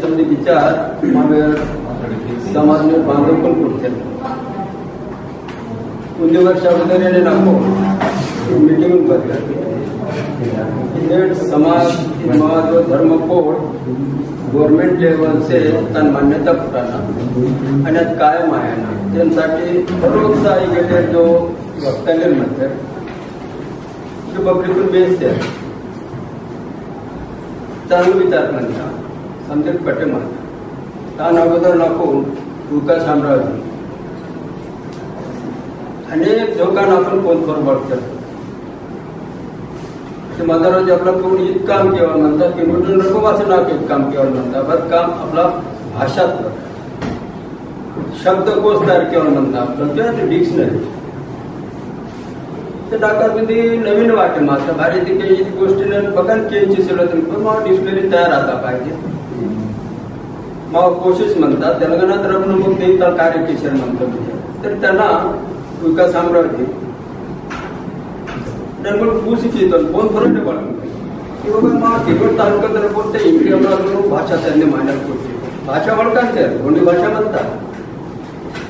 समजे विचार समाज में बांधव पण पुढचे उन्नी वर्षा वगैरे नको मीटिंग बदल समाज जो धर्म कोड गव्हर्नमेंट लेवल से तन मान्यता फुटाना आणि कायम आहे ना त्यांसाठी प्रोत्साही गेले जो वक्तव्य म्हणतात जो पब्लिकून बेस्ट आहे चांगला विचार करता समजेल पटे म्हणतात तान अगोदर नको तुका साम्राज्य अनेक लोकांना आपण फोन करून बघतो महाराज आपला कोण इत काम केवळ म्हणतात की मोठं नको असं ना इत काम केवळ म्हणतात बरं काम आपला भाषात्मक शब्दकोश तयार केवळ म्हणतात आपलं डिक्शनरी ते डाकामध्ये नवीन वाटे मात्र भारी ती काही गोष्टीने बघा चेंज मग डिक्शनरी तयार आता पाहिजे मग कोशिश म्हणतात तेलंगणात आपण मग ते कार्यकिशोर म्हणतो तर त्यांना विकास साम्राज्य पूसितो फोन करून की बाबा मग तिकड तालुक्यात कोणत्या इंग्लिश भाषा त्यांनी मांडत होती भाषा वळखांचे कोणी भाषा म्हणतात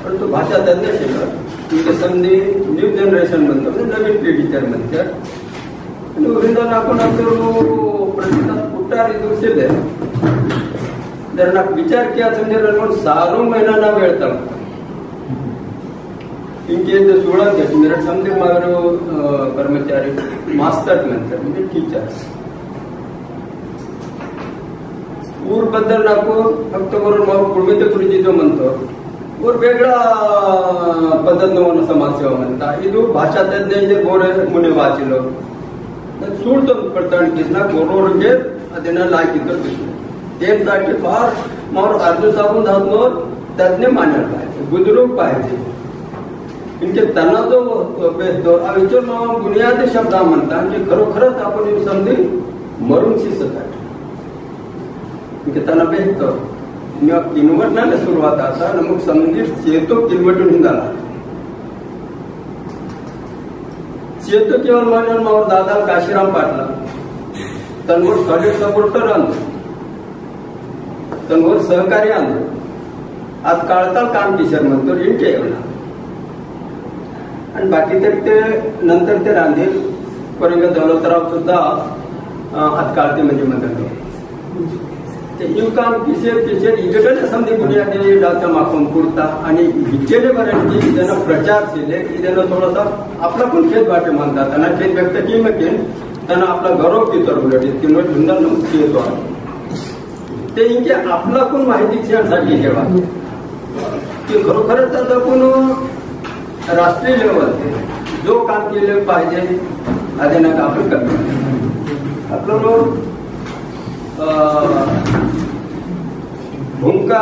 पण तो भाषा तज्ञ शिकत तुमचे संधी न्यू जनरेशन म्हणतो म्हणजे नवीन पिढीच्या म्हणतात आणि वृंदावन आपण आपलं प्रतिसाद कुठे दुसरे जर ना विचार किया समजेल म्हणून 6 महिन्यांना वेळ तळतो इनके सोळा मेरठ समजे मारो कर्मचारी मास्टर म्हणतात म्हणजे टीचर्स ऊर बद्दल नाको फक्त करून मग कुळमित गुरुजी जो म्हणतो ऊर वेगळा पद्धत न समाजसेवा म्हणता ಇದು ಭಾಷಾ ತಜ್ಞ ಗೋರೆ ಮುನೆ ವಾಚಿलो ಸುಳ್ದು ಪಡ್ತಾಣಿಕಿಸ್ನ ಗೋರೋರಿಗೆ ಅದನ್ನ लायकीचं त्यांसाठी फार मार अर्धू साबून धातनोर तज्ञ मानायला पाहिजे बुजुर्ग पाहिजे इनके त्यांना जो भेटतो विचार बुनियादी शब्द म्हणतात की खरोखरच आपण समधी मरून शिजतात इनके त्यांना भेटतो किनवटनाने सुरुवात आता मग समधी चेतो किनवटून निघाला चेतो केवळ म्हणून मावर दादा काशीराम पाटला तनवर सॉलिड सपोर्टर आणतो तनवर सहकारी आणतो आज काळताल काम टीचर म्हणतो इनके एवढा आणि बाकी तर ते नंतर ते रांधील परंग दौलतराव सुद्धा हात काढते म्हणजे म्हणतात ते यू काम पिशे इकडे समधी बुनियादी डाचा माखून पुरता आणि इकडे बऱ्याची त्यांना प्रचार केले की त्यांना थोडासा आपला पण खेळ वाटे म्हणतात त्यांना खेळ व्यक्त की मग त्यांना आपला गौरव कितर उलट किंवा धुंदा येतो ते इनके आपला पण माहिती घेण्यासाठी ठेवा की खरोखरच आता पण राष्ट्रीय लेवल जो काम केले पाहिजे आधी ना आपण करतो आपलं भूमिका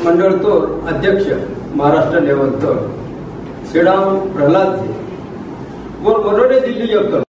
मंडळ तो अध्यक्ष महाराष्ट्र लेवल तो श्रीराम प्रल्हाद जी वो बरोडे दिल्ली येतो